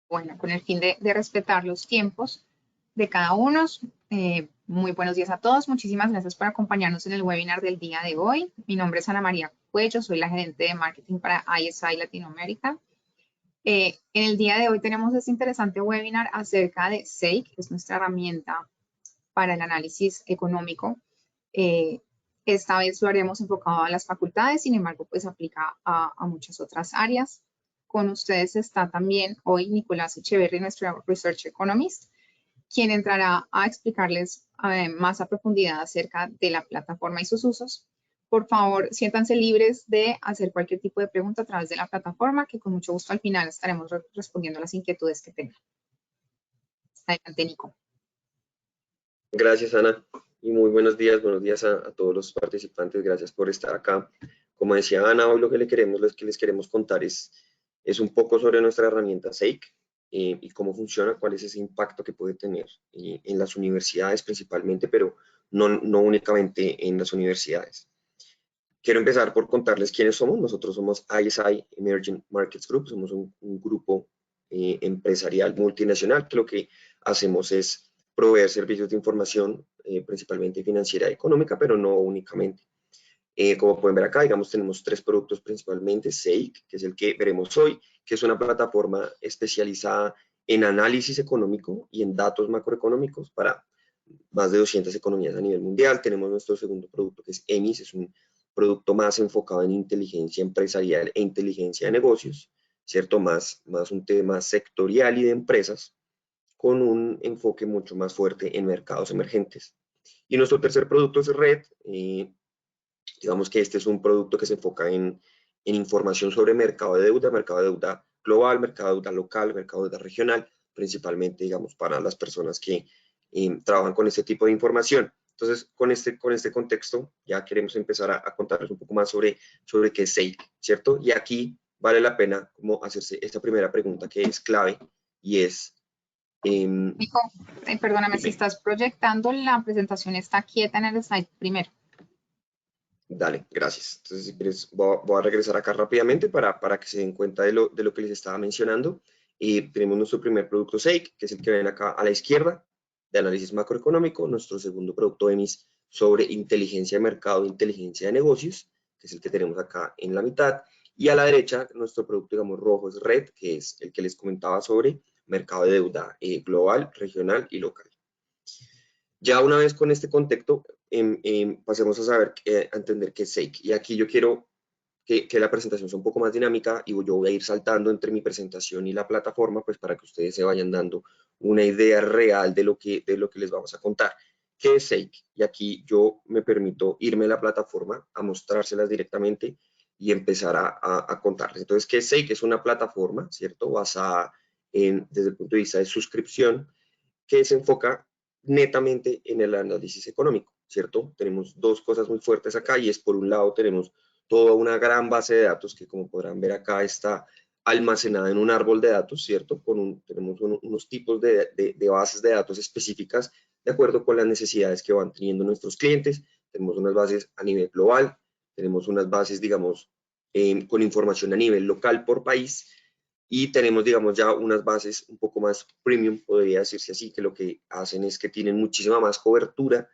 Bueno, con el fin de respetar los tiempos de cada uno, muy buenos días a todos. Muchísimas gracias por acompañarnos en el webinar del día de hoy. Mi nombre es Ana María Cuello, soy la gerente de marketing para ISI Latinoamérica. En el día de hoy tenemos este interesante webinar acerca de SAIC, que es nuestra herramienta para el análisis económico. Esta vez lo haremos enfocado a las facultades, sin embargo, pues aplica a muchas otras áreas. Con ustedes está también hoy Nicolás Echeverry, nuestro Research Economist, quien entrará a explicarles más a profundidad acerca de la plataforma y sus usos. Por favor, siéntanse libres de hacer cualquier tipo de pregunta a través de la plataforma, que con mucho gusto al final estaremos respondiendo a las inquietudes que tengan. Adelante, Nico. Gracias, Ana, y muy buenos días a todos los participantes. Gracias por estar acá. Como decía Ana, hoy lo que les queremos contar es un poco sobre nuestra herramienta SAIC y cómo funciona, cuál es ese impacto que puede tener en las universidades principalmente, pero no únicamente en las universidades. Quiero empezar por contarles quiénes somos. Nosotros somos ISI Emerging Markets Group, somos un grupo empresarial multinacional que lo que hacemos es proveer servicios de información, principalmente financiera y económica, pero no únicamente. Como pueden ver acá, digamos, tenemos tres productos principalmente: SAIC, que es el que veremos hoy, que es una plataforma especializada en análisis económico y en datos macroeconómicos para más de 200 economías a nivel mundial. Tenemos nuestro segundo producto, que es EMIS, es un producto más enfocado en inteligencia empresarial e inteligencia de negocios, ¿cierto? Más un tema sectorial y de empresas, con un enfoque mucho más fuerte en mercados emergentes. Y nuestro tercer producto es Red. Digamos que este es un producto que se enfoca en información sobre mercado de deuda global, mercado de deuda local, mercado de deuda regional, principalmente, digamos, para las personas que trabajan con este tipo de información. Entonces, con este contexto, ya queremos empezar a contarles un poco más sobre qué es SAIC, ¿cierto? Y aquí vale la pena como hacerse esta primera pregunta que es clave, y es... Nico, perdóname, si dime. estás proyectando, la presentación está quieta en el slide primero. Dale, gracias. Entonces, si quieres, voy a regresar acá rápidamente para que se den cuenta de lo que les estaba mencionando. Y tenemos nuestro primer producto SAIC, que es el que ven acá a la izquierda, de análisis macroeconómico. Nuestro segundo producto EMIS sobre inteligencia de mercado, inteligencia de negocios, que es el que tenemos acá en la mitad. Y a la derecha, nuestro producto, digamos, rojo es Red, que es el que les comentaba sobre mercado de deuda global, regional y local. Ya una vez con este contexto, pasemos a entender qué es SAIC. Y aquí yo quiero que la presentación sea un poco más dinámica, y yo voy a ir saltando entre mi presentación y la plataforma, pues para que ustedes se vayan dando una idea real de lo que les vamos a contar. ¿Qué es SAIC? Y aquí yo me permito irme a la plataforma a mostrárselas directamente y empezar a contarles. Entonces, ¿qué es SAIC? Es una plataforma, ¿cierto? Basada desde el punto de vista de suscripción, que se enfoca netamente en el análisis económico, ¿cierto? Tenemos dos cosas muy fuertes acá, y es, por un lado, tenemos toda una gran base de datos que, como podrán ver acá, está almacenada en un árbol de datos, ¿cierto? Tenemos unos tipos de bases de datos específicas de acuerdo con las necesidades que van teniendo nuestros clientes. Tenemos unas bases a nivel global, tenemos unas bases, digamos, con información a nivel local por país, y tenemos, digamos, ya unas bases un poco más premium, podría decirse así, que lo que hacen es que tienen muchísima más cobertura,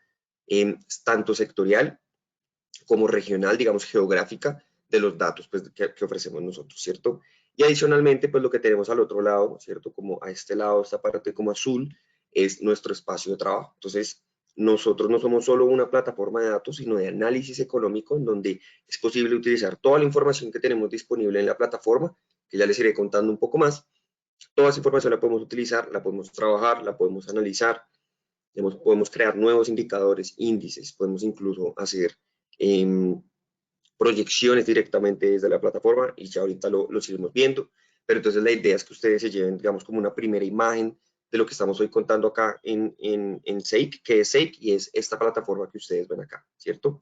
tanto sectorial como regional, digamos, geográfica, de los datos, pues, que ofrecemos nosotros, ¿cierto? Y adicionalmente, pues lo que tenemos al otro lado, ¿cierto? Como a este lado, esta parte como azul, es nuestro espacio de trabajo. Entonces, nosotros no somos solo una plataforma de datos, sino de análisis económico, en donde es posible utilizar toda la información que tenemos disponible en la plataforma, que ya les iré contando un poco más. Toda esa información la podemos utilizar, la podemos trabajar, la podemos analizar, podemos crear nuevos indicadores, índices, podemos incluso hacer proyecciones directamente desde la plataforma, y ya ahorita lo iremos viendo. Pero entonces la idea es que ustedes se lleven, digamos, como una primera imagen de lo que estamos hoy contando acá en SAIC, que es SAIC, y es esta plataforma que ustedes ven acá, ¿cierto?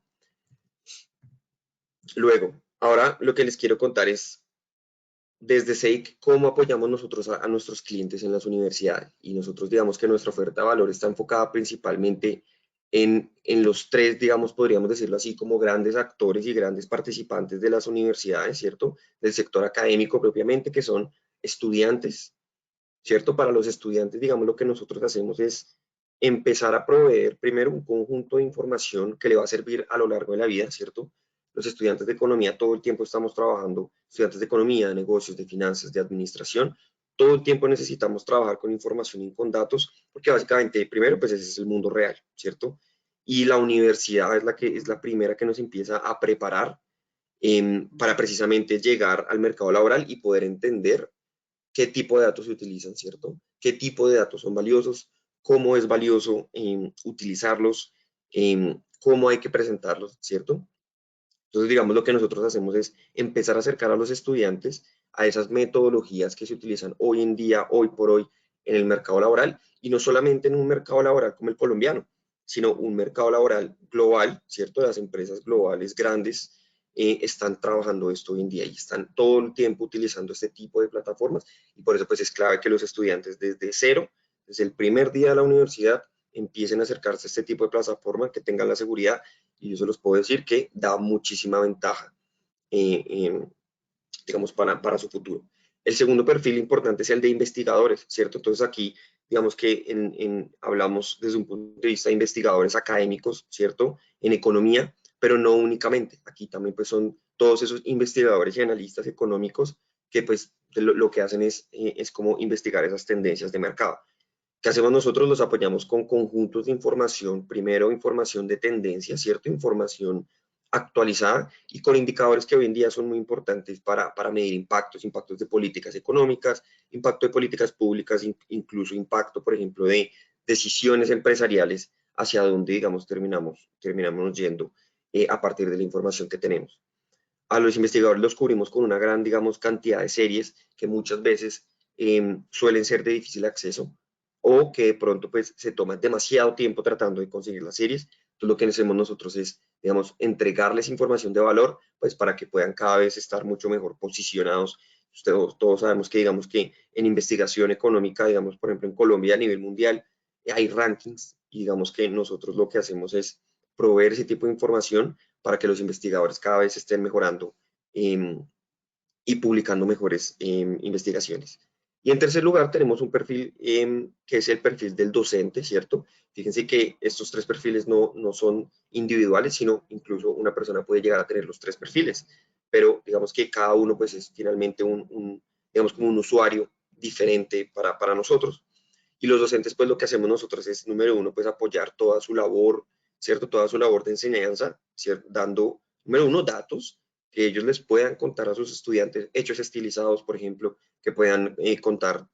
Luego, ahora lo que les quiero contar es, desde SAIC, cómo apoyamos nosotros a nuestros clientes en las universidades. Y nosotros, digamos, que nuestra oferta de valor está enfocada principalmente en los tres, digamos, podríamos decirlo así, como grandes actores y grandes participantes de las universidades, ¿cierto? Del sector académico propiamente, que son estudiantes, ¿cierto? Para los estudiantes, digamos, lo que nosotros hacemos es empezar a proveer primero un conjunto de información que le va a servir a lo largo de la vida, ¿cierto? Los estudiantes de economía todo el tiempo estamos trabajando, estudiantes de economía, de negocios, de finanzas, de administración, todo el tiempo necesitamos trabajar con información y con datos, porque básicamente, primero, pues ese es el mundo real, ¿cierto? Y la universidad es la primera que nos empieza a preparar para precisamente llegar al mercado laboral y poder entender qué tipo de datos se utilizan, ¿cierto? ¿Qué tipo de datos son valiosos? ¿Cómo es valioso utilizarlos? ¿Cómo hay que presentarlos, ¿cierto? Entonces, digamos, lo que nosotros hacemos es empezar a acercar a los estudiantes a esas metodologías que se utilizan hoy en día, hoy por hoy, en el mercado laboral, y no solamente en un mercado laboral como el colombiano, sino un mercado laboral global, ¿cierto? Las empresas globales grandes están trabajando esto hoy en día y están todo el tiempo utilizando este tipo de plataformas, y por eso pues es clave que los estudiantes desde cero, desde el primer día de la universidad, empiecen a acercarse a este tipo de plataforma, que tengan la seguridad, y yo se los puedo decir que da muchísima ventaja, eh, digamos, para su futuro. El segundo perfil importante es el de investigadores, ¿cierto? Entonces aquí, digamos que hablamos desde un punto de vista de investigadores académicos, ¿cierto? En economía, pero no únicamente. Aquí también pues son todos esos investigadores y analistas económicos que pues lo que hacen es como investigar esas tendencias de mercado. ¿Qué hacemos nosotros? Los apoyamos con conjuntos de información, primero información de tendencia, ¿cierto? Información actualizada y con indicadores que hoy en día son muy importantes para medir impactos de políticas económicas, impacto de políticas públicas, incluso impacto, por ejemplo, de decisiones empresariales, hacia dónde, digamos, terminamos yendo a partir de la información que tenemos. A los investigadores los cubrimos con una gran, digamos, cantidad de series que muchas veces suelen ser de difícil acceso o que de pronto pues se toman demasiado tiempo tratando de conseguir las series. Entonces lo que hacemos nosotros es, digamos, entregarles información de valor pues para que puedan cada vez estar mucho mejor posicionados. Ustedes, todos sabemos que, digamos, que en investigación económica, digamos, por ejemplo, en Colombia a nivel mundial, hay rankings y digamos que nosotros lo que hacemos es proveer ese tipo de información para que los investigadores cada vez estén mejorando y publicando mejores investigaciones. Y en tercer lugar tenemos un perfil que es el perfil del docente, ¿cierto? Fíjense que estos tres perfiles no son individuales, sino incluso una persona puede llegar a tener los tres perfiles, pero digamos que cada uno pues es finalmente digamos como un usuario diferente para nosotros. Y los docentes, pues lo que hacemos nosotros es, número uno, pues apoyar toda su labor, ¿cierto? Toda su labor de enseñanza, ¿cierto? Dando, número uno, datos que ellos les puedan contar a sus estudiantes, hechos estilizados, por ejemplo, que puedan contar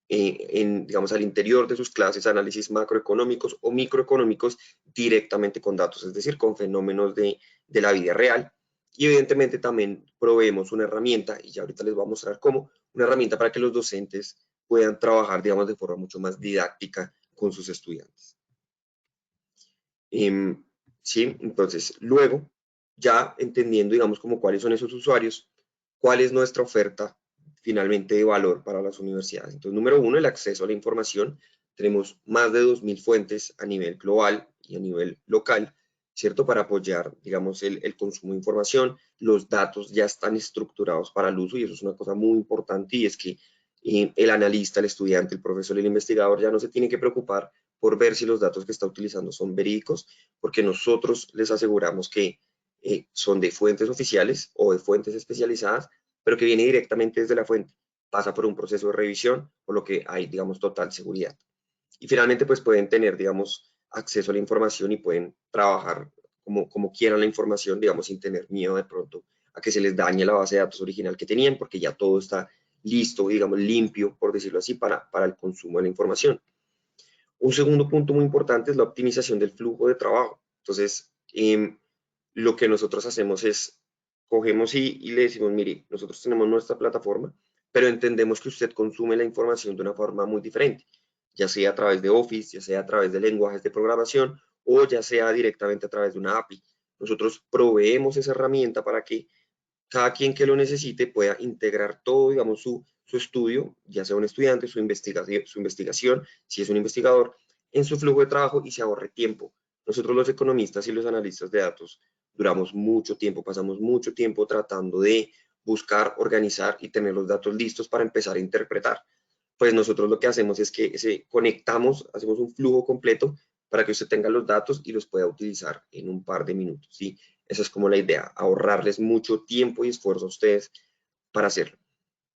digamos, al interior de sus clases, análisis macroeconómicos o microeconómicos directamente con datos, es decir, con fenómenos de la vida real. Y evidentemente también proveemos una herramienta, y ya ahorita les voy a mostrar cómo, una herramienta para que los docentes puedan trabajar, digamos, de forma mucho más didáctica con sus estudiantes. ¿Sí? Entonces, luego, ya entendiendo, digamos, como cuáles son esos usuarios, cuál es nuestra oferta finalmente de valor para las universidades. Entonces, número uno, el acceso a la información. Tenemos más de 2.000 fuentes a nivel global y a nivel local, ¿cierto? Para apoyar, digamos, el consumo de información. Los datos ya están estructurados para el uso y eso es una cosa muy importante, y es que el analista, el estudiante, el profesor y el investigador ya no se tiene que preocupar por ver si los datos que está utilizando son verídicos, porque nosotros les aseguramos que son de fuentes oficiales o de fuentes especializadas, pero que viene directamente desde la fuente, pasa por un proceso de revisión, por lo que hay, digamos, total seguridad. Y finalmente, pues pueden tener, digamos, acceso a la información y pueden trabajar como quieran la información, digamos, sin tener miedo de pronto a que se les dañe la base de datos original que tenían, porque ya todo está listo, digamos, limpio, por decirlo así, para el consumo de la información. Un segundo punto muy importante es la optimización del flujo de trabajo. Entonces, lo que nosotros hacemos es, cogemos y le decimos, mire, nosotros tenemos nuestra plataforma, pero entendemos que usted consume la información de una forma muy diferente, ya sea a través de Office, ya sea a través de lenguajes de programación o ya sea directamente a través de una API. Nosotros proveemos esa herramienta para que cada quien que lo necesite pueda integrar todo, digamos, su estudio, ya sea un estudiante, su investigación, si es un investigador, en su flujo de trabajo y se ahorre tiempo. Nosotros los economistas y los analistas de datos duramos mucho tiempo, pasamos mucho tiempo tratando de buscar, organizar y tener los datos listos para empezar a interpretar. pues nosotros lo que hacemos es que conectamos, hacemos un flujo completo para que usted tenga los datos y los pueda utilizar en un par de minutos, ¿sí? Esa es como la idea, ahorrarles mucho tiempo y esfuerzo a ustedes para hacerlo.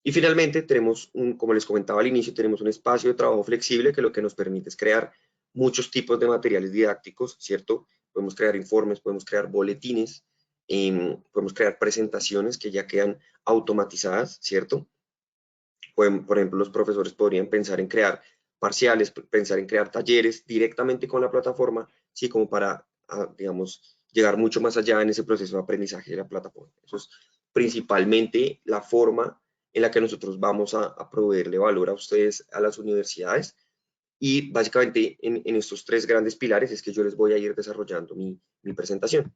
Y finalmente tenemos, como les comentaba al inicio, tenemos un espacio de trabajo flexible que lo que nos permite es crear muchos tipos de materiales didácticos, ¿cierto? Podemos crear informes, podemos crear boletines, podemos crear presentaciones que ya quedan automatizadas, ¿cierto? Por ejemplo, los profesores podrían pensar en crear parciales, pensar en crear talleres directamente con la plataforma, sí, como para, digamos, llegar mucho más allá en ese proceso de aprendizaje de la plataforma. Eso es principalmente la forma en la que nosotros vamos a proveerle valor a ustedes, a las universidades, y básicamente en estos tres grandes pilares es que yo les voy a ir desarrollando mi presentación.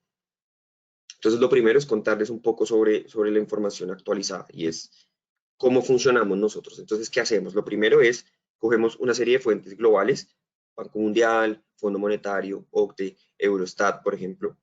Entonces, lo primero es contarles un poco sobre la información actualizada y es cómo funcionamos nosotros. Entonces, ¿qué hacemos? Lo primero es, cogemos una serie de fuentes globales, Banco Mundial, Fondo Monetario, OCDE, Eurostat, por ejemplo.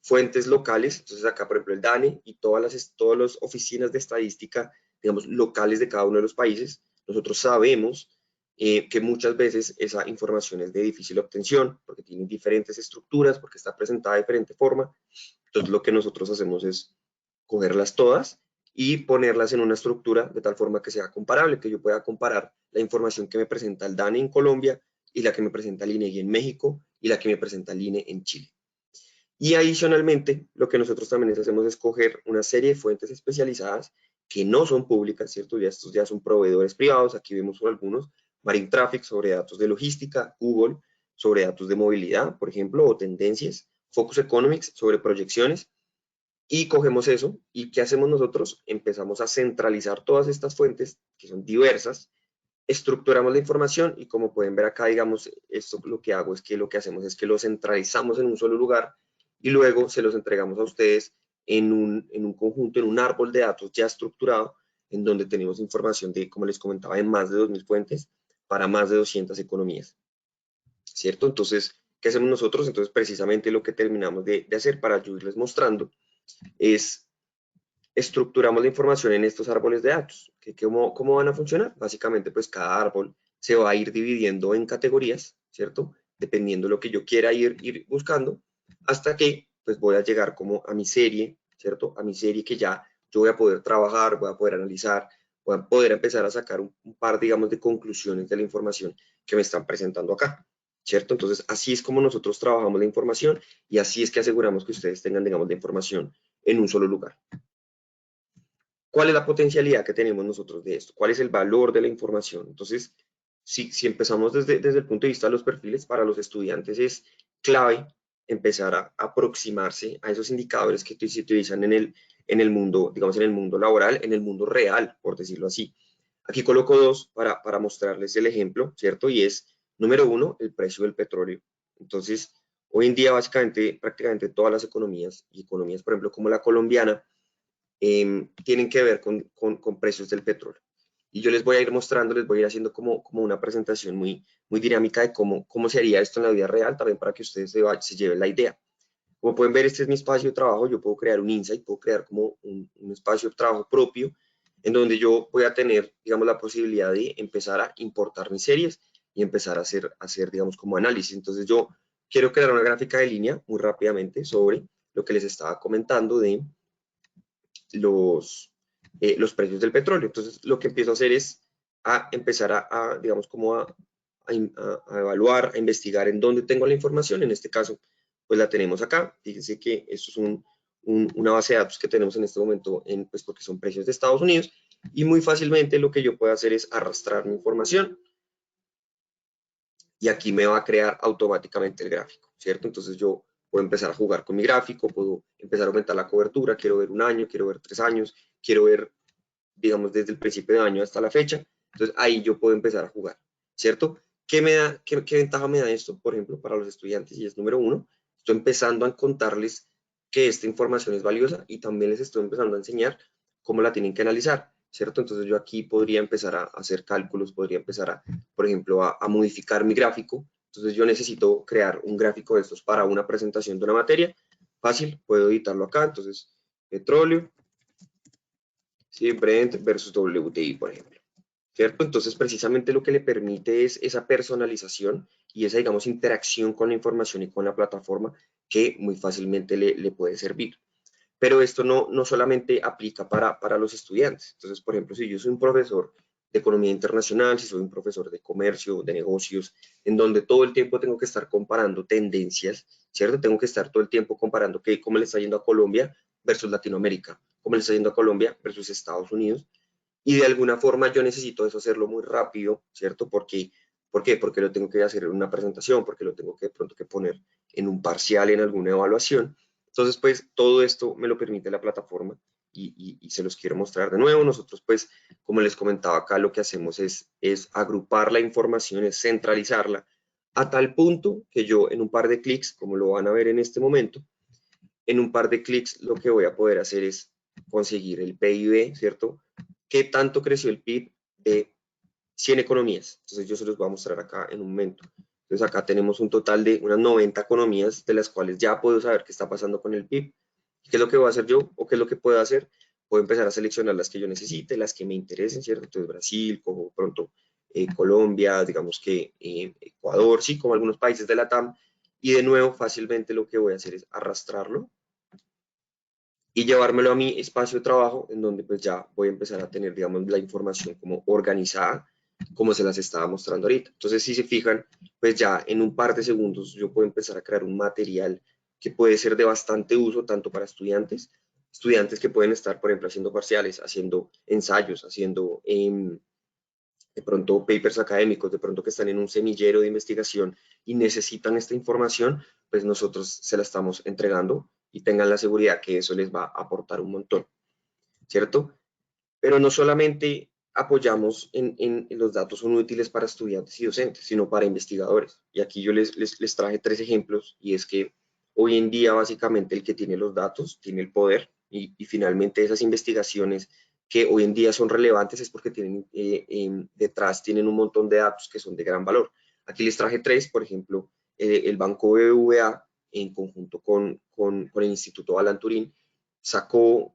Fuentes locales, entonces acá, por ejemplo, el DANE y todas las oficinas de estadística, digamos, locales de cada uno de los países. Nosotros sabemos que muchas veces esa información es de difícil obtención, porque tiene diferentes estructuras, porque está presentada de diferente forma. Entonces, lo que nosotros hacemos es cogerlas todas y ponerlas en una estructura de tal forma que sea comparable, que yo pueda comparar la información que me presenta el DANE en Colombia y la que me presenta el INEGI en México y la que me presenta el INE en Chile. Y adicionalmente, lo que nosotros también hacemos es coger una serie de fuentes especializadas que no son públicas, ¿cierto? Ya estos ya son proveedores privados, aquí vemos por algunos, Marine Traffic sobre datos de logística, Google sobre datos de movilidad, por ejemplo, o tendencias, Focus Economics sobre proyecciones, y cogemos eso, ¿y qué hacemos nosotros? Empezamos a centralizar todas estas fuentes, que son diversas, estructuramos la información y como pueden ver acá, digamos, esto lo que hago es que lo que hacemos es que lo centralizamos en un solo lugar y luego se los entregamos a ustedes en un conjunto, en un árbol de datos ya estructurado, en donde tenemos información de, como les comentaba, de más de 2.000 fuentes para más de 200 economías, ¿cierto? Entonces, ¿qué hacemos nosotros? Entonces, precisamente lo que terminamos de hacer para yo irles mostrando es estructuramos la información en estos árboles de datos. ¿Cómo van a funcionar? Básicamente, pues cada árbol se va a ir dividiendo en categorías, ¿cierto? Dependiendo de lo que yo quiera ir buscando, hasta que pues voy a llegar como a mi serie, ¿cierto? A mi serie que ya yo voy a poder trabajar, voy a poder analizar, voy a poder empezar a sacar un par, digamos, de conclusiones de la información que me están presentando acá, ¿cierto? Entonces, así es como nosotros trabajamos la información y así es que aseguramos que ustedes tengan, digamos, la información en un solo lugar. ¿Cuál es la potencialidad que tenemos nosotros de esto? ¿Cuál es el valor de la información? Entonces, si empezamos desde el punto de vista de los perfiles, para los estudiantes es clave empezar a aproximarse a esos indicadores que se utilizan en el mundo, digamos, en el mundo laboral, en el mundo real, por decirlo así. Aquí coloco dos para mostrarles el ejemplo, ¿cierto? Y es, número uno, el precio del petróleo. Entonces, hoy en día, básicamente, prácticamente todas las economías, y economías, por ejemplo, como la colombiana, tienen que ver con precios del petróleo. Y yo les voy a ir mostrando, les voy a ir haciendo como una presentación muy dinámica de cómo se haría esto en la vida real, también para que ustedes se lleven la idea. Como pueden ver, este es mi espacio de trabajo, yo puedo crear un insight, puedo crear como un espacio de trabajo propio, en donde yo voy a tener, digamos, la posibilidad de empezar a importar mis series y empezar a hacer, digamos, como análisis. Entonces yo quiero crear una gráfica de línea muy rápidamente sobre lo que les estaba comentando de los precios del petróleo. Entonces, lo que empiezo a hacer es empezar digamos, como a evaluar, a investigar en dónde tengo la información. En este caso, pues la tenemos acá. Fíjense que esto es una base de datos que tenemos en este momento, pues porque son precios de Estados Unidos, y muy fácilmente lo que yo puedo hacer es arrastrar mi información, y aquí me va a crear automáticamente el gráfico, ¿cierto? Entonces yo puedo empezar a jugar con mi gráfico, puedo empezar a aumentar la cobertura, quiero ver un año, quiero ver 3 años, quiero ver, digamos, desde el principio de año hasta la fecha. Entonces ahí yo puedo empezar a jugar, ¿cierto? ¿Qué ventaja me da esto, por ejemplo, para los estudiantes? Y es número uno, estoy empezando a contarles que esta información es valiosa y también les estoy empezando a enseñar cómo la tienen que analizar, ¿cierto? Entonces yo aquí podría empezar a hacer cálculos, podría empezar por ejemplo, a modificar mi gráfico. Entonces yo necesito crear un gráfico de estos para una presentación de una materia. Fácil, puedo editarlo acá. Entonces, petróleo, ¿sí? Brent versus WTI, por ejemplo. ¿cierto? Entonces, precisamente lo que le permite es esa personalización y esa, digamos, interacción con la información y con la plataforma que muy fácilmente le puede servir. Pero esto no solamente aplica para los estudiantes. Entonces, por ejemplo, si yo soy un profesor de economía internacional, si soy un profesor de comercio, de negocios, en donde todo el tiempo tengo que estar comparando tendencias, ¿cierto? Tengo que estar todo el tiempo comparando cómo le está yendo a Colombia versus Latinoamérica, cómo le está yendo a Colombia versus Estados Unidos, y de alguna forma yo necesito eso hacerlo muy rápido, ¿cierto? ¿Por qué? Porque lo tengo que hacer en una presentación, porque lo tengo que de pronto que poner en un parcial, en alguna evaluación. Entonces, pues, todo esto me lo permite la plataforma y se los quiero mostrar de nuevo. Nosotros, pues, como les comentaba acá, lo que hacemos es agrupar la información, es centralizarla a tal punto que yo en un par de clics, como lo van a ver en este momento, en un par de clics lo que voy a poder hacer es conseguir el PIB, ¿cierto? ¿Qué tanto creció el PIB de 100 economías? Entonces yo se los voy a mostrar acá en un momento. Entonces acá tenemos un total de unas 90 economías de las cuales ya puedo saber qué está pasando con el PIB. ¿Qué es lo que voy a hacer yo o qué es lo que puedo hacer? Puedo empezar a seleccionar las que yo necesite, las que me interesen, ¿cierto? Entonces Brasil, como pronto Colombia, digamos que Ecuador, sí, como algunos países de la TAM. Y de nuevo, fácilmente lo que voy a hacer es arrastrarlo y llevármelo a mi espacio de trabajo, en donde pues ya voy a empezar a tener, digamos, la información como organizada, como se las estaba mostrando ahorita. Entonces, si se fijan, pues ya en un par de segundos yo puedo empezar a crear un material que puede ser de bastante uso, tanto para estudiantes que pueden estar, por ejemplo, haciendo parciales, haciendo ensayos, haciendo de pronto papers académicos, de pronto que están en un semillero de investigación y necesitan esta información, pues nosotros se la estamos entregando y tengan la seguridad que eso les va a aportar un montón, ¿cierto? Pero no solamente apoyamos en los datos son útiles para estudiantes y docentes, sino para investigadores. Y aquí yo les traje 3 ejemplos, y es que hoy en día básicamente el que tiene los datos tiene el poder, y finalmente esas investigaciones que hoy en día son relevantes es porque tienen detrás tienen un montón de datos que son de gran valor. Aquí les traje 3, por ejemplo, el Banco BBVA en conjunto con el Instituto Alan Turing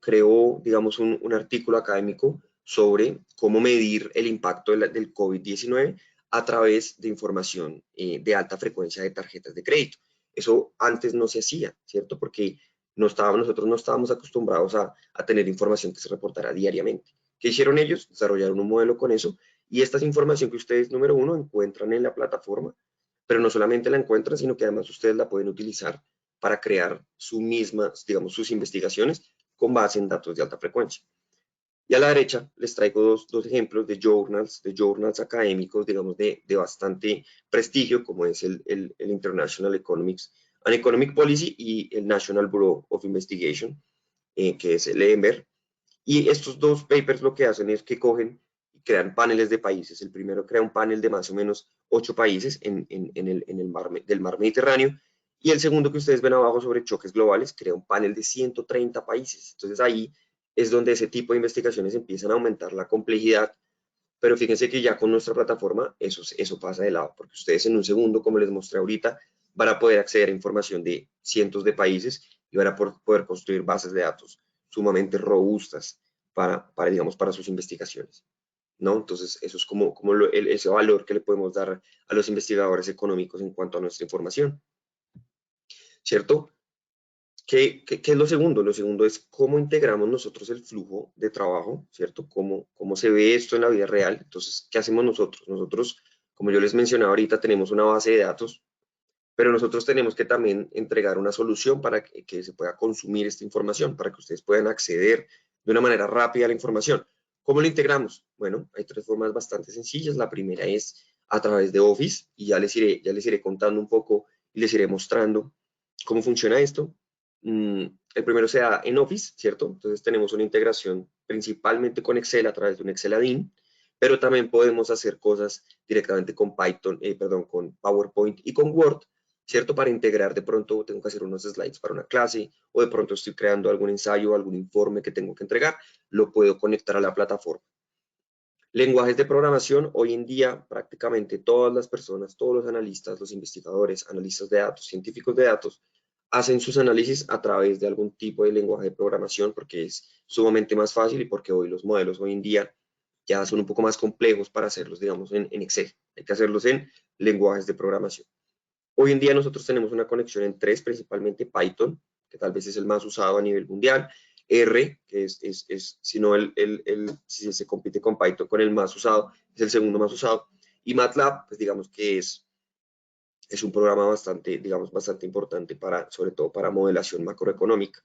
creó, digamos, un artículo académico sobre cómo medir el impacto del COVID-19 a través de información de alta frecuencia de tarjetas de crédito. Eso antes no se hacía, ¿cierto? Porque nosotros no estábamos acostumbrados a tener información que se reportara diariamente. ¿Qué hicieron ellos? Desarrollaron un modelo con eso, y esta es información que ustedes, número uno, encuentran en la plataforma, pero no solamente la encuentran, sino que además ustedes la pueden utilizar para crear digamos, sus investigaciones con base en datos de alta frecuencia. Y a la derecha les traigo dos ejemplos de journals académicos, digamos, de bastante prestigio, como es el International Economics and Economic Policy y el National Bureau of Investigation, que es el EMBER. Y estos dos papers lo que hacen es que cogen y crean paneles de países. El primero crea un panel de más o menos 8 países del mar Mediterráneo, y el segundo que ustedes ven abajo sobre choques globales crea un panel de 130 países. Entonces ahí es donde ese tipo de investigaciones empiezan a aumentar la complejidad, pero fíjense que ya con nuestra plataforma eso pasa de lado, porque ustedes en un segundo, como les mostré ahorita, van a poder acceder a información de cientos de países y van a poder construir bases de datos sumamente robustas digamos, para sus investigaciones, ¿no? Entonces, eso es como ese valor que le podemos dar a los investigadores económicos en cuanto a nuestra información, ¿cierto? ¿Qué es lo segundo? Lo segundo es cómo integramos nosotros el flujo de trabajo, ¿cierto? ¿Cómo se ve esto en la vida real? Entonces, ¿qué hacemos nosotros? Nosotros, como yo les mencionaba ahorita, tenemos una base de datos, pero nosotros tenemos que también entregar una solución para que se pueda consumir esta información, para que ustedes puedan acceder de una manera rápida a la información. ¿Cómo lo integramos? Bueno, hay 3 formas bastante sencillas. La primera es a través de Office, y ya les iré contando un poco y les iré mostrando cómo funciona esto. El primero se da en Office, ¿cierto? Entonces tenemos una integración principalmente con Excel a través de un Excel add-in, pero también podemos hacer cosas directamente con Python, con PowerPoint y con Word, ¿cierto? Para integrar, de pronto tengo que hacer unos slides para una clase, o de pronto estoy creando algún ensayo, algún informe que tengo que entregar, lo puedo conectar a la plataforma. Lenguajes de programación, hoy en día prácticamente todas las personas, todos los analistas, los investigadores, analistas de datos, científicos de datos, hacen sus análisis a través de algún tipo de lenguaje de programación, porque es sumamente más fácil y porque hoy los modelos hoy en día ya son un poco más complejos para hacerlos, digamos, en Excel. Hay que hacerlos en lenguajes de programación. Hoy en día nosotros tenemos una conexión en 3, principalmente Python, que tal vez es el más usado a nivel mundial, R, que si no si se compite con Python con el más usado, es el segundo más usado, y MATLAB, pues digamos que es un programa bastante, digamos, bastante importante para, sobre todo para modelación macroeconómica.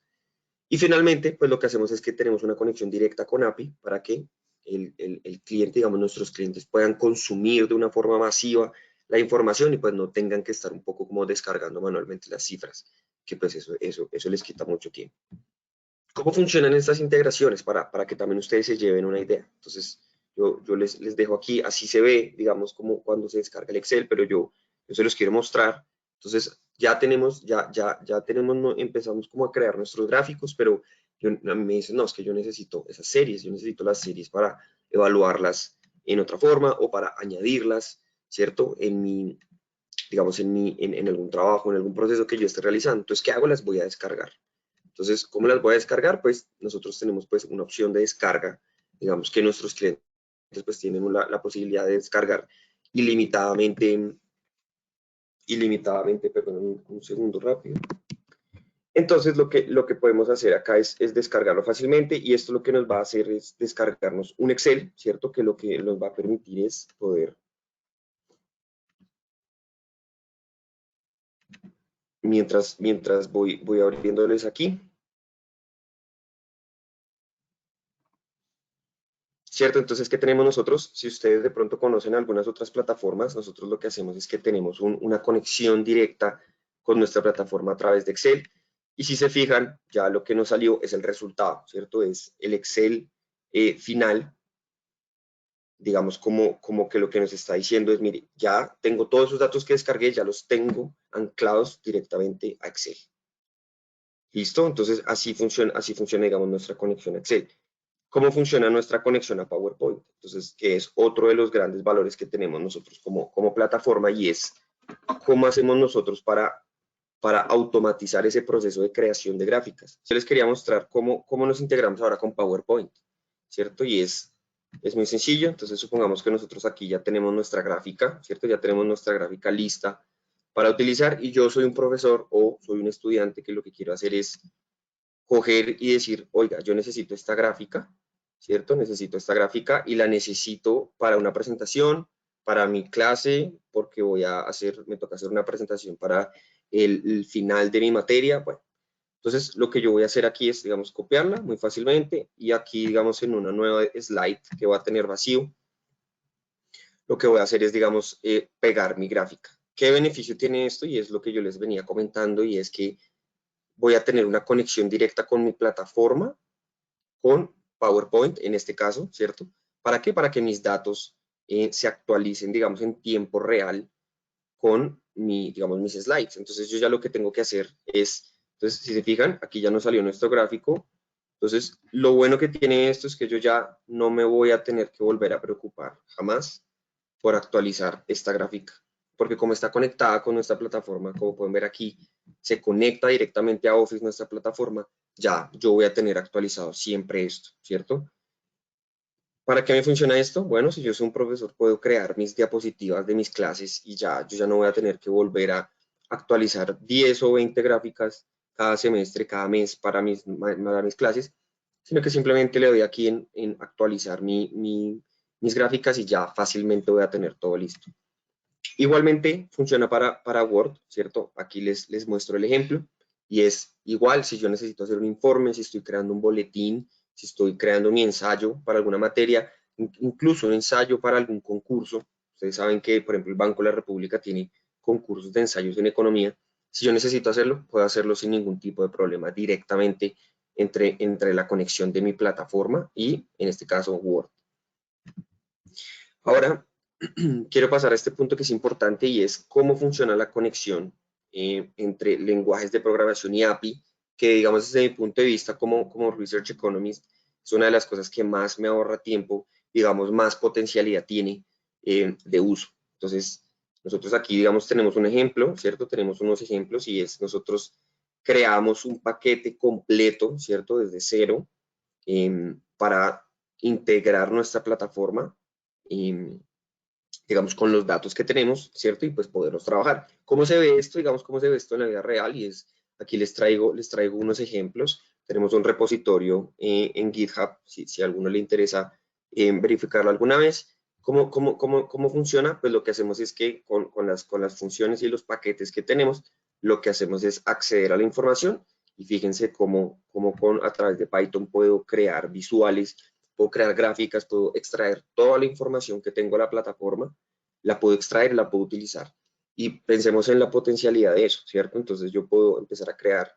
Y finalmente, pues lo que hacemos es que tenemos una conexión directa con API para que el cliente, digamos, nuestros clientes puedan consumir de una forma masiva la información y pues no tengan que estar un poco como descargando manualmente las cifras, que pues eso les quita mucho tiempo. ¿Cómo funcionan estas integraciones? Para que también ustedes se lleven una idea. Entonces, yo les dejo aquí, así se ve, digamos, como cuando se descarga el Excel, pero yo se los quiero mostrar. Entonces, ya tenemos, empezamos como a crear nuestros gráficos, pero me dicen, no, es que yo necesito esas series, yo necesito las series para evaluarlas en otra forma o para añadirlas, ¿cierto? Digamos, en algún trabajo, en algún proceso que yo esté realizando. Entonces, ¿qué hago? Las voy a descargar. Entonces, ¿cómo las voy a descargar? Pues nosotros tenemos pues una opción de descarga, digamos que nuestros clientes pues tienen la posibilidad de descargar ilimitadamente, perdón, un segundo rápido. Entonces, lo que podemos hacer acá es descargarlo fácilmente y esto lo que nos va a hacer es descargarnos un Excel, ¿cierto? Que lo que nos va a permitir es poder, mientras voy abriéndoles aquí, ¿cierto? Entonces, ¿qué tenemos nosotros? Si ustedes de pronto conocen algunas otras plataformas, nosotros lo que hacemos es que tenemos una conexión directa con nuestra plataforma a través de Excel. Y si se fijan, ya lo que nos salió es el resultado, ¿cierto? Es el Excel final. Digamos, como que lo que nos está diciendo es, mire, ya tengo todos esos datos que descargué, ya los tengo anclados directamente a Excel. ¿Listo? Entonces, así funciona, digamos, nuestra conexión a Excel. ¿Cómo funciona nuestra conexión a PowerPoint? Entonces, que es otro de los grandes valores que tenemos nosotros como plataforma y es cómo hacemos nosotros para automatizar ese proceso de creación de gráficas. Yo les quería mostrar cómo nos integramos ahora con PowerPoint, ¿cierto? Y es muy sencillo. Entonces, supongamos que nosotros aquí ya tenemos nuestra gráfica, ¿cierto? Ya tenemos nuestra gráfica lista para utilizar y yo soy un profesor o soy un estudiante que lo que quiero hacer es coger y decir, oiga, yo necesito esta gráfica, ¿cierto? Necesito esta gráfica y la necesito para una presentación, para mi clase, porque me toca hacer una presentación para el final de mi materia. Bueno, entonces lo que yo voy a hacer aquí es, digamos, copiarla muy fácilmente y aquí, digamos, en una nueva slide que va a tener vacío, lo que voy a hacer es, digamos, pegar mi gráfica. ¿Qué beneficio tiene esto? Y es lo que yo les venía comentando y es que voy a tener una conexión directa con mi plataforma, con PowerPoint en este caso, ¿cierto? ¿Para qué? Para que mis datos se actualicen, digamos, en tiempo real con digamos, mis slides. Entonces yo ya lo que tengo que hacer es, entonces si se fijan, aquí ya nos salió nuestro gráfico. Entonces lo bueno que tiene esto es que yo ya no me voy a tener que volver a preocupar jamás por actualizar esta gráfica, porque como está conectada con nuestra plataforma, como pueden ver aquí, se conecta directamente a Office, nuestra plataforma, ya yo voy a tener actualizado siempre esto, ¿cierto? ¿Para qué me funciona esto? Bueno, si yo soy un profesor, puedo crear mis diapositivas de mis clases y yo ya no voy a tener que volver a actualizar 10 o 20 gráficas cada semestre, cada mes para mis clases, sino que simplemente le doy aquí en actualizar mis gráficas y ya fácilmente voy a tener todo listo. Igualmente funciona para Word, ¿cierto? Aquí les muestro el ejemplo y es igual si yo necesito hacer un informe, si estoy creando un boletín, si estoy creando mi ensayo para alguna materia, incluso un ensayo para algún concurso. Ustedes saben que, por ejemplo, el Banco de la República tiene concursos de ensayos en economía. Si yo necesito hacerlo, puedo hacerlo sin ningún tipo de problema directamente entre la conexión de mi plataforma y, en este caso, Word. Ahora, quiero pasar a este punto que es importante y es cómo funciona la conexión entre lenguajes de programación y API, que digamos desde mi punto de vista como Research Economist es una de las cosas que más me ahorra tiempo, digamos más potencialidad tiene de uso. Entonces, nosotros aquí digamos tenemos un ejemplo, ¿cierto? Tenemos unos ejemplos y es nosotros creamos un paquete completo, ¿cierto? Desde cero para integrar nuestra plataforma, digamos, con los datos que tenemos, ¿cierto? Y pues poderlos trabajar. ¿Cómo se ve esto? Digamos, ¿cómo se ve esto en la vida real? Y es, aquí les traigo unos ejemplos. Tenemos un repositorio en GitHub, si a alguno le interesa verificarlo alguna vez. ¿Cómo funciona? Pues lo que hacemos es que con las funciones y los paquetes que tenemos, lo que hacemos es acceder a la información y fíjense cómo a través de Python puedo crear visuales, puedo crear gráficas, puedo extraer toda la información que tengo en la plataforma, la puedo extraer, la puedo utilizar. Y pensemos en la potencialidad de eso, ¿cierto? Entonces yo puedo empezar a crear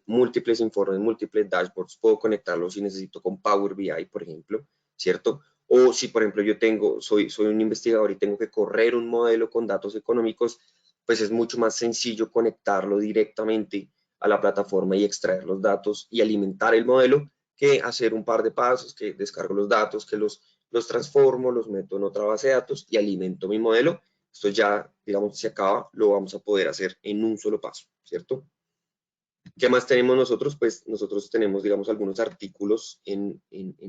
múltiples informes, múltiples dashboards, puedo conectarlos si necesito con Power BI, por ejemplo, ¿cierto? O si, por ejemplo, soy un investigador y tengo que correr un modelo con datos económicos, pues es mucho más sencillo conectarlo directamente a la plataforma y extraer los datos y alimentar el modelo que hacer un par de pasos, que descargo los datos, que los transformo, los meto en otra base de datos y alimento mi modelo. Esto ya, digamos, se acaba, lo vamos a poder hacer en un solo paso, ¿cierto? ¿Qué más tenemos nosotros? Pues nosotros tenemos, digamos, algunos artículos en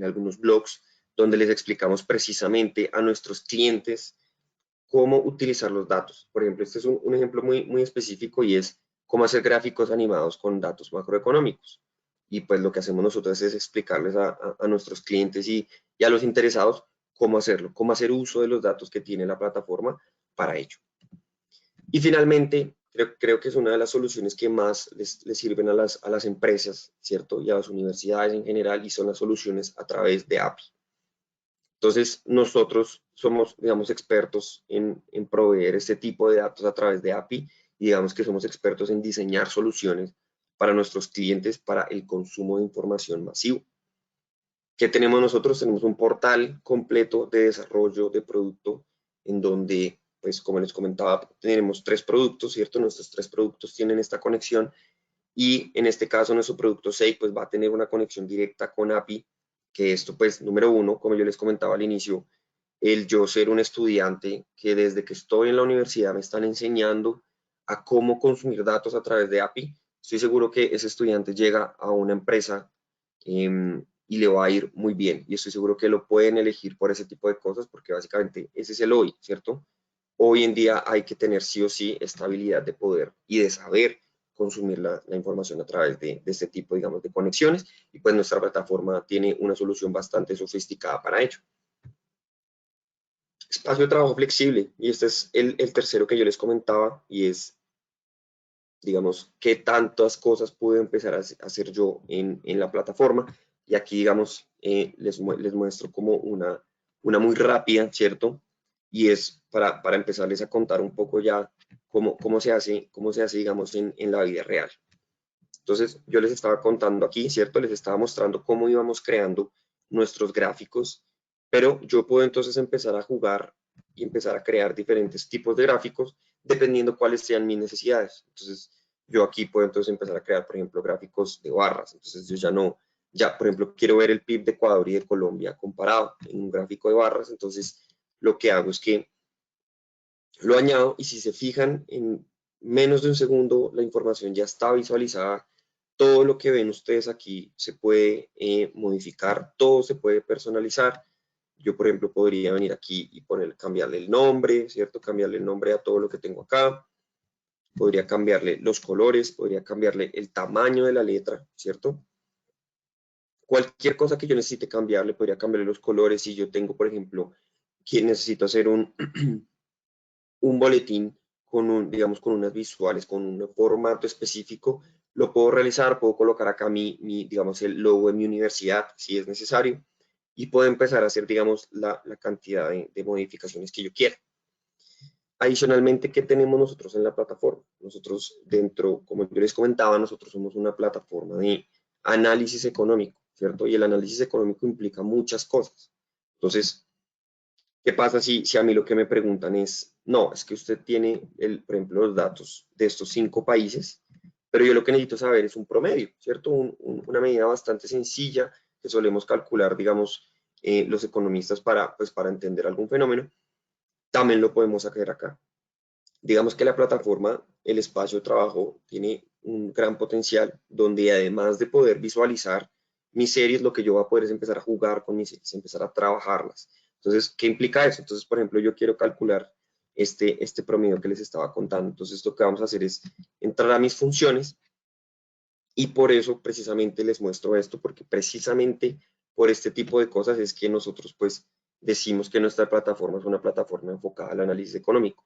algunos blogs donde les explicamos precisamente a nuestros clientes cómo utilizar los datos. Por ejemplo, este es un ejemplo muy específico y es cómo hacer gráficos animados con datos macroeconómicos. Y pues lo que hacemos nosotros es explicarles a nuestros clientes y a los interesados cómo hacerlo, cómo hacer uso de los datos que tiene la plataforma para ello. Y finalmente, creo que es una de las soluciones que más les sirven a las empresas, ¿cierto? Y a las universidades en general, y son las soluciones a través de API. Entonces, nosotros somos, digamos, expertos en proveer este tipo de datos a través de API y digamos que somos expertos en diseñar soluciones para nuestros clientes para el consumo de información masivo. ¿Qué tenemos nosotros? Tenemos un portal completo de desarrollo de producto en donde, pues como les comentaba, tenemos 3 productos, ¿cierto? Nuestros 3 productos tienen esta conexión y en este caso nuestro producto 6 pues va a tener una conexión directa con API, que esto pues número 1, como yo les comentaba al inicio, el yo ser un estudiante que desde que estoy en la universidad me están enseñando a cómo consumir datos a través de API, estoy seguro que ese estudiante llega a una empresa y le va a ir muy bien. Y estoy seguro que lo pueden elegir por ese tipo de cosas porque básicamente ese es el hoy, ¿cierto? Hoy en día hay que tener sí o sí esta habilidad de poder y de saber consumir la información a través de este tipo, digamos, de conexiones. Y pues nuestra plataforma tiene una solución bastante sofisticada para ello. Espacio de trabajo flexible, y este es el tercero que yo les comentaba, y es, digamos, qué tantas cosas puedo empezar a hacer yo en la plataforma, y aquí, digamos, les muestro como una muy rápida, ¿cierto? Y es para empezarles a contar un poco ya cómo se hace, digamos, en la vida real. Entonces, yo les estaba contando aquí, ¿cierto? Les estaba mostrando cómo íbamos creando nuestros gráficos, pero yo puedo entonces empezar a jugar y empezar a crear diferentes tipos de gráficos dependiendo cuáles sean mis necesidades. Entonces, yo aquí puedo entonces empezar a crear, por ejemplo, gráficos de barras. Entonces, yo por ejemplo, quiero ver el PIB de Ecuador y de Colombia comparado en un gráfico de barras. Entonces, lo que hago es que lo añado y si se fijan, en menos de un segundo la información ya está visualizada. Todo lo que ven ustedes aquí se puede modificar, todo se puede personalizar. Yo, por ejemplo, podría venir aquí y cambiarle el nombre, ¿cierto? Cambiarle el nombre a todo lo que tengo acá. Podría cambiarle los colores, podría cambiarle el tamaño de la letra, ¿cierto? Cualquier cosa que yo necesite cambiarle, podría cambiarle los colores. Si yo tengo, por ejemplo, que necesito hacer un boletín digamos, con unas visuales, con un formato específico, lo puedo realizar, puedo colocar acá digamos, el logo de mi universidad, si es necesario, y puedo empezar a hacer, digamos, la cantidad de modificaciones que yo quiera. Adicionalmente, ¿qué tenemos nosotros en la plataforma? Nosotros como yo les comentaba, nosotros somos una plataforma de análisis económico, ¿cierto? Y el análisis económico implica muchas cosas. Entonces, ¿qué pasa si a mí lo que me preguntan es, no, es que usted tiene, por ejemplo, los datos de estos 5 países, pero yo lo que necesito saber es un promedio, ¿cierto? Una medida bastante sencilla que solemos calcular, digamos, los economistas pues, para entender algún fenómeno, también lo podemos hacer acá. Digamos que la plataforma, el espacio de trabajo, tiene un gran potencial donde además de poder visualizar mis series, lo que yo voy a poder es empezar a jugar con mis series, empezar a trabajarlas. Entonces, ¿qué implica eso? Entonces, por ejemplo, yo quiero calcular este promedio que les estaba contando. Entonces, lo que vamos a hacer es entrar a mis funciones y por eso precisamente les muestro esto, porque precisamente por este tipo de cosas es que nosotros pues decimos que nuestra plataforma es una plataforma enfocada al análisis económico,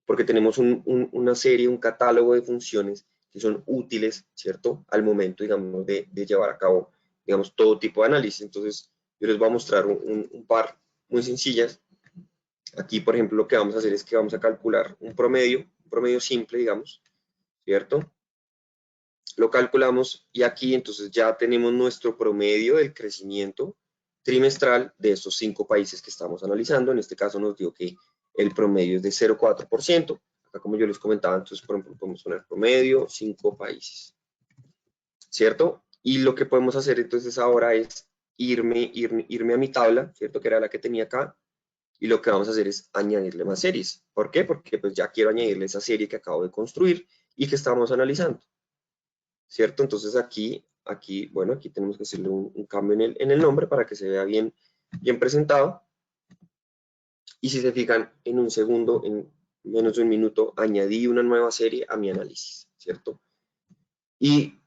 porque tenemos una serie, un catálogo de funciones que son útiles, ¿cierto? Al momento, digamos, de llevar a cabo, digamos, todo tipo de análisis. Entonces, yo les voy a mostrar un par muy sencillas. Aquí, por ejemplo, lo que vamos a hacer es que vamos a calcular un promedio simple, digamos, ¿cierto? Lo calculamos y aquí entonces ya tenemos nuestro promedio del crecimiento trimestral de estos 5 países que estamos analizando. En este caso nos dio que el promedio es de 0,4%. Acá como yo les comentaba, entonces por ejemplo podemos poner promedio 5 países, ¿cierto? Y lo que podemos hacer entonces ahora es irme a mi tabla, ¿cierto? Que era la que tenía acá. Y lo que vamos a hacer es añadirle más series. ¿Por qué? Porque pues ya quiero añadirle esa serie que acabo de construir y que estamos analizando, ¿cierto? Entonces bueno, aquí tenemos que hacerle un cambio en el nombre para que se vea bien presentado. Y si se fijan, en un segundo, en menos de un minuto, añadí una nueva serie a mi análisis, ¿cierto? ¿Y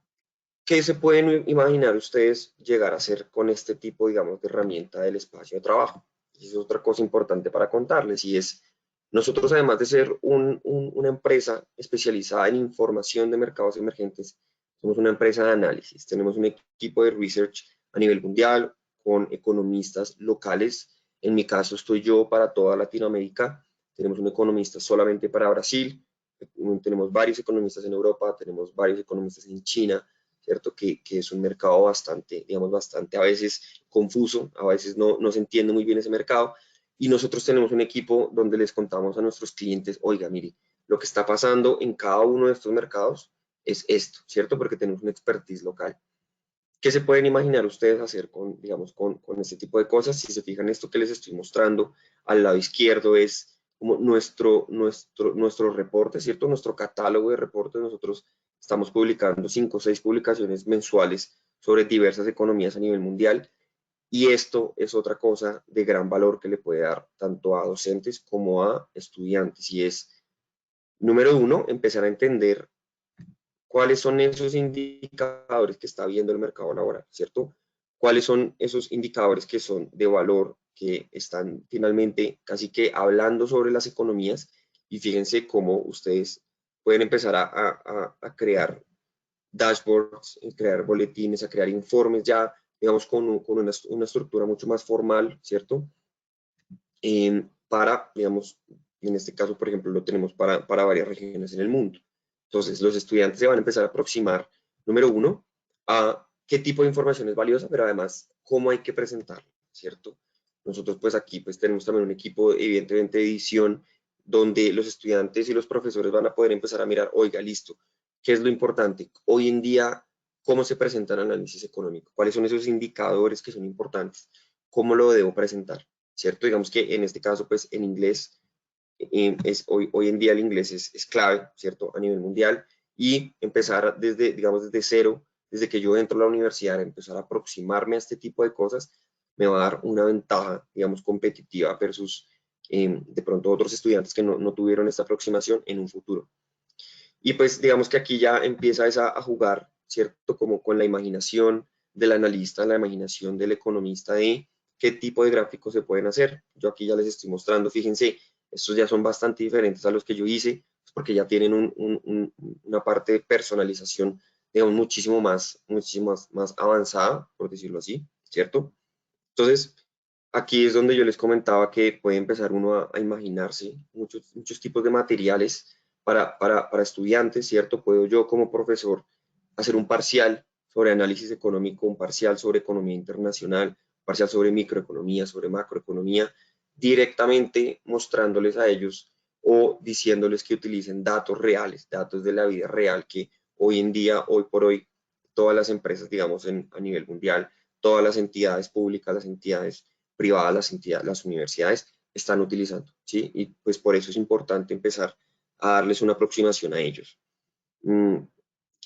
qué se pueden imaginar ustedes llegar a hacer con este tipo, digamos, de herramienta del espacio de trabajo? Y es otra cosa importante para contarles, y es, nosotros además de ser una empresa especializada en información de mercados emergentes, somos una empresa de análisis. Tenemos un equipo de research a nivel mundial con economistas locales. En mi caso estoy yo para toda Latinoamérica. Tenemos un economista solamente para Brasil. Tenemos varios economistas en Europa, tenemos varios economistas en China, ¿cierto? Que es un mercado bastante, digamos, bastante a veces confuso, a veces no se entiende muy bien ese mercado. Y nosotros tenemos un equipo donde les contamos a nuestros clientes, oiga, mire, lo que está pasando en cada uno de estos mercados es esto, ¿cierto? Porque tenemos una expertise local. ¿Qué se pueden imaginar ustedes hacer con, digamos, con este tipo de cosas? Si se fijan, esto que les estoy mostrando al lado izquierdo es como nuestro reporte, ¿cierto? Nuestro catálogo de reportes. Nosotros estamos publicando 5 o 6 publicaciones mensuales sobre diversas economías a nivel mundial. Y esto es otra cosa de gran valor que le puede dar tanto a docentes como a estudiantes. Y es, número uno, empezar a entender cuáles son esos indicadores que está viendo el mercado laboral, ¿cierto? Cuáles son esos indicadores que son de valor, que están finalmente casi que hablando sobre las economías, y fíjense cómo ustedes pueden empezar a crear dashboards, a crear boletines, a crear informes ya, digamos, con una estructura mucho más formal, ¿cierto? Para, digamos, en este caso, por ejemplo, lo tenemos para varias regiones en el mundo. Entonces, los estudiantes se van a empezar a aproximar, número uno, a qué tipo de información es valiosa, pero además, cómo hay que presentarla, ¿cierto? Nosotros, pues aquí, pues tenemos también un equipo, evidentemente, de edición, donde los estudiantes y los profesores van a poder empezar a mirar, oiga, listo, ¿qué es lo importante? Hoy en día, ¿cómo se presenta el análisis económico? ¿Cuáles son esos indicadores que son importantes? ¿Cómo lo debo presentar? ¿Cierto? Digamos que en este caso, pues en inglés, hoy en día el inglés es clave, ¿cierto? A nivel mundial, y empezar desde, digamos, desde cero, desde que yo entro a la universidad, empezar a aproximarme a este tipo de cosas, me va a dar una ventaja, digamos, competitiva versus de pronto otros estudiantes que no tuvieron esta aproximación en un futuro. Y pues digamos que aquí ya empieza a jugar, ¿cierto? Como con la imaginación del analista, la imaginación del economista de qué tipo de gráficos se pueden hacer. Yo aquí ya les estoy mostrando, fíjense, estos ya son bastante diferentes a los que yo hice, porque ya tienen una parte de personalización, digamos, muchísimo más avanzada, por decirlo así, ¿cierto? Entonces, aquí es donde yo les comentaba que puede empezar uno a imaginarse muchos tipos de materiales para estudiantes, ¿cierto? Puedo yo como profesor hacer un parcial sobre análisis económico, un parcial sobre economía internacional, un parcial sobre microeconomía, sobre macroeconomía, directamente mostrándoles a ellos o diciéndoles que utilicen datos reales, datos de la vida real, que hoy en día, hoy por hoy, todas las empresas, digamos, a nivel mundial, todas las entidades públicas, las entidades privadas, las universidades están utilizando, ¿sí? Y pues por eso es importante empezar a darles una aproximación a ellos.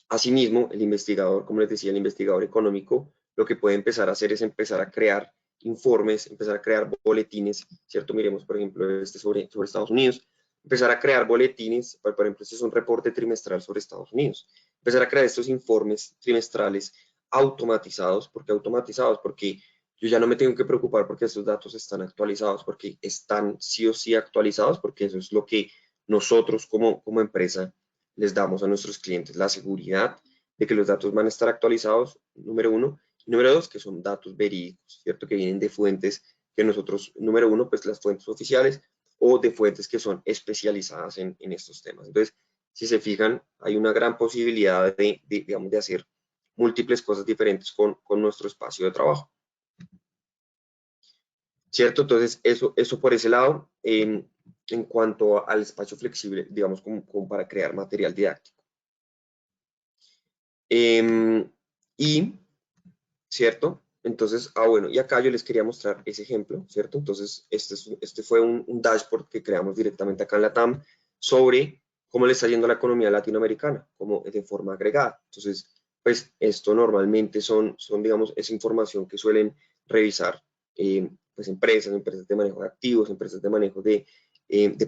Asimismo, el investigador, como les decía, el investigador económico lo que puede empezar a hacer es empezar a crear informes, empezar a crear boletines, ¿cierto? Miremos, por ejemplo, este sobre Estados Unidos, empezar a crear boletines, por ejemplo, este es un reporte trimestral sobre Estados Unidos, empezar a crear estos informes trimestrales automatizados, porque yo ya no me tengo que preocupar porque estos datos están actualizados, porque están sí o sí actualizados, porque eso es lo que nosotros como empresa les damos a nuestros clientes, la seguridad de que los datos van a estar actualizados, número uno, y número dos, que son datos verídicos, ¿cierto? Que vienen de fuentes que nosotros, número uno, pues las fuentes oficiales o de fuentes que son especializadas en estos temas. Entonces, si se fijan, hay una gran posibilidad digamos, de hacer múltiples cosas diferentes con nuestro espacio de trabajo. ¿Cierto? Entonces, eso por ese lado, en cuanto al espacio flexible, digamos, como para crear material didáctico. Y, ¿cierto? Entonces, bueno, y acá yo les quería mostrar ese ejemplo, ¿cierto? Entonces, este fue un dashboard que creamos directamente acá en la TAM sobre cómo le está yendo a la economía latinoamericana, como de forma agregada. Entonces, pues esto normalmente digamos, es información que suelen revisar pues empresas de manejo de activos, empresas de manejo de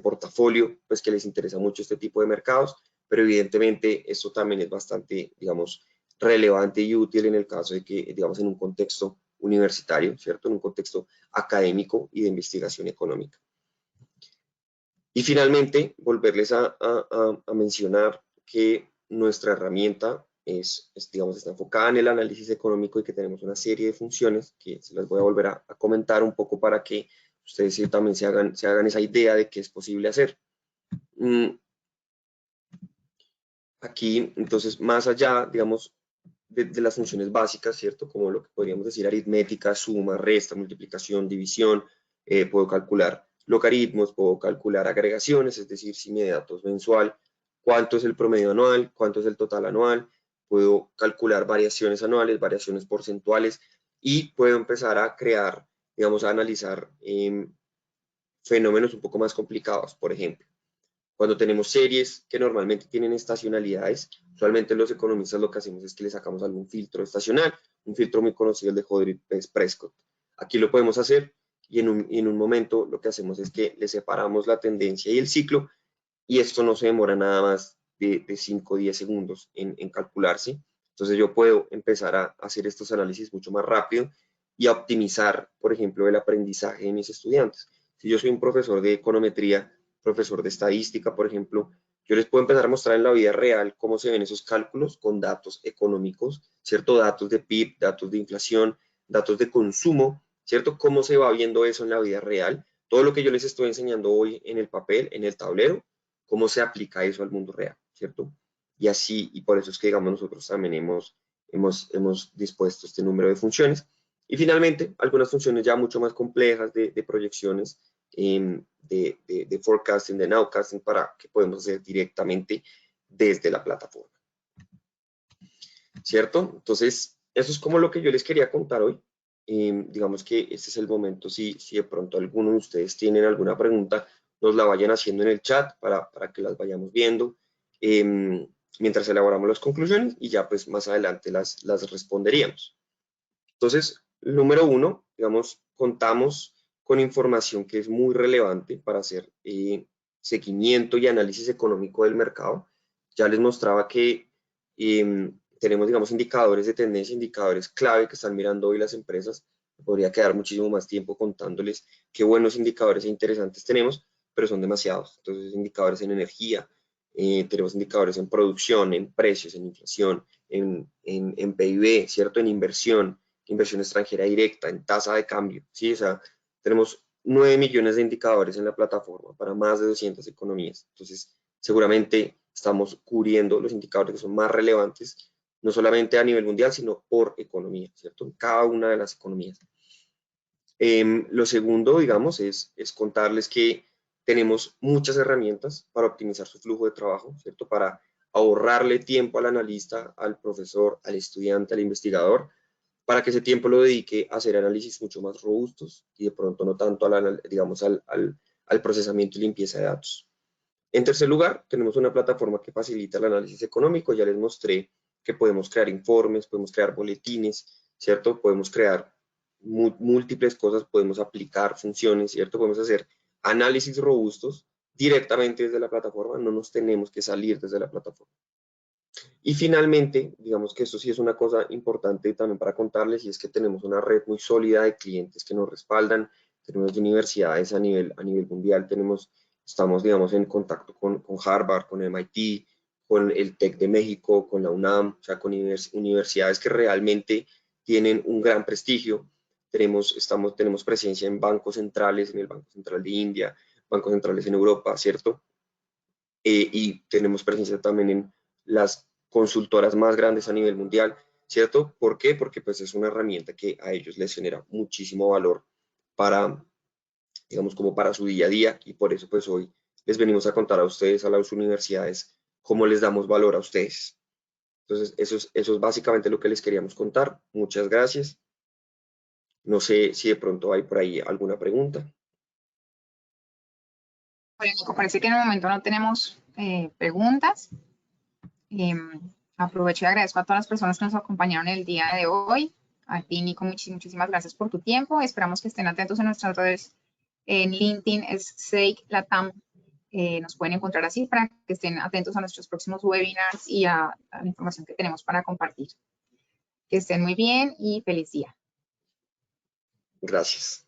portafolio, pues que les interesa mucho este tipo de mercados, pero evidentemente esto también es bastante, digamos, relevante y útil en el caso de que, digamos, en un contexto universitario, ¿cierto? En un contexto académico y de investigación económica. Y finalmente, volverles a mencionar que nuestra herramienta digamos, está enfocada en el análisis económico y que tenemos una serie de funciones que se las voy a volver a comentar un poco para que ustedes también se hagan esa idea de qué es posible hacer. Aquí, entonces, más allá, digamos, de las funciones básicas, ¿cierto? Como lo que podríamos decir aritmética, suma, resta, multiplicación, división, puedo calcular logaritmos, puedo calcular agregaciones, es decir, si mi datos mensual, cuánto es el promedio anual, cuánto es el total anual, puedo calcular variaciones anuales, variaciones porcentuales y puedo empezar a crear, digamos, a analizar fenómenos un poco más complicados, por ejemplo. Cuando tenemos series que normalmente tienen estacionalidades, usualmente los economistas lo que hacemos es que le sacamos algún filtro estacional, un filtro muy conocido, el de Hodder-Prescott. Aquí lo podemos hacer y en un momento lo que hacemos es que le separamos la tendencia y el ciclo y esto no se demora nada más de 5 o 10 segundos en calcularse. Entonces yo puedo empezar a hacer estos análisis mucho más rápido y a optimizar, por ejemplo, el aprendizaje de mis estudiantes. Si yo soy un profesor de econometría, profesor de estadística, por ejemplo, yo les puedo empezar a mostrar en la vida real cómo se ven esos cálculos con datos económicos, ¿cierto? Datos de PIB, datos de inflación, datos de consumo, ¿cierto? Cómo se va viendo eso en la vida real. Todo lo que yo les estoy enseñando hoy en el papel, en el tablero, cómo se aplica eso al mundo real, ¿cierto? Y así, y por eso es que, digamos, nosotros también hemos dispuesto este número de funciones. Y finalmente, algunas funciones ya mucho más complejas de proyecciones, de forecasting, de nowcasting, para que podemos hacer directamente desde la plataforma. ¿Cierto? Entonces, eso es como lo que yo les quería contar hoy. Digamos que este es el momento, si de pronto alguno de ustedes tienen alguna pregunta, nos la vayan haciendo en el chat para que las vayamos viendo mientras elaboramos las conclusiones y ya pues más adelante las responderíamos. Entonces, número uno, digamos, contamos con información que es muy relevante para hacer seguimiento y análisis económico del mercado. Ya les mostraba que tenemos, digamos, indicadores de tendencia, indicadores clave que están mirando hoy las empresas. Podría quedar muchísimo más tiempo contándoles qué buenos indicadores e interesantes tenemos, pero son demasiados. Entonces, indicadores en energía, tenemos indicadores en producción, en precios, en inflación, en PIB, ¿cierto? En inversión extranjera directa, en tasa de cambio, ¿sí? O sea, tenemos 9 millones de indicadores en la plataforma para más de 200 economías. Entonces, seguramente estamos cubriendo los indicadores que son más relevantes, no solamente a nivel mundial, sino por economía, ¿cierto? En cada una de las economías. Lo segundo, digamos, es contarles que tenemos muchas herramientas para optimizar su flujo de trabajo, ¿cierto? Para ahorrarle tiempo al analista, al profesor, al estudiante, al investigador, para que ese tiempo lo dedique a hacer análisis mucho más robustos y de pronto no tanto digamos, al procesamiento y limpieza de datos. En tercer lugar, tenemos una plataforma que facilita el análisis económico. Ya les mostré que podemos crear informes, podemos crear boletines, ¿cierto? Podemos crear múltiples cosas, podemos aplicar funciones, ¿cierto? Podemos hacer análisis robustos directamente desde la plataforma, no nos tenemos que salir desde la plataforma. Y finalmente, digamos que esto sí es una cosa importante también para contarles, y es que tenemos una red muy sólida de clientes que nos respaldan, tenemos universidades a nivel mundial, estamos, digamos, en contacto con Harvard, con MIT, con el TEC de México, con la UNAM, o sea, con universidades que realmente tienen un gran prestigio. Tenemos presencia en bancos centrales, en el Banco Central de India, bancos centrales en Europa, ¿cierto? Y tenemos presencia también en las consultoras más grandes a nivel mundial, ¿cierto? ¿Por qué? Porque pues es una herramienta que a ellos les genera muchísimo valor para, digamos, como para su día a día, y por eso pues hoy les venimos a contar a ustedes, a las universidades, cómo les damos valor a ustedes. Entonces, eso es básicamente lo que les queríamos contar. Muchas gracias. No sé si de pronto hay por ahí alguna pregunta. Bueno, Nico, parece que en el momento no tenemos preguntas. Aprovecho y agradezco a todas las personas que nos acompañaron el día de hoy. A ti, Nico, muchísimas gracias por tu tiempo. Esperamos que estén atentos en nuestras redes. En LinkedIn es Seik Latam. Nos pueden encontrar así para que estén atentos a nuestros próximos webinars y a la información que tenemos para compartir. Que estén muy bien y feliz día. Gracias.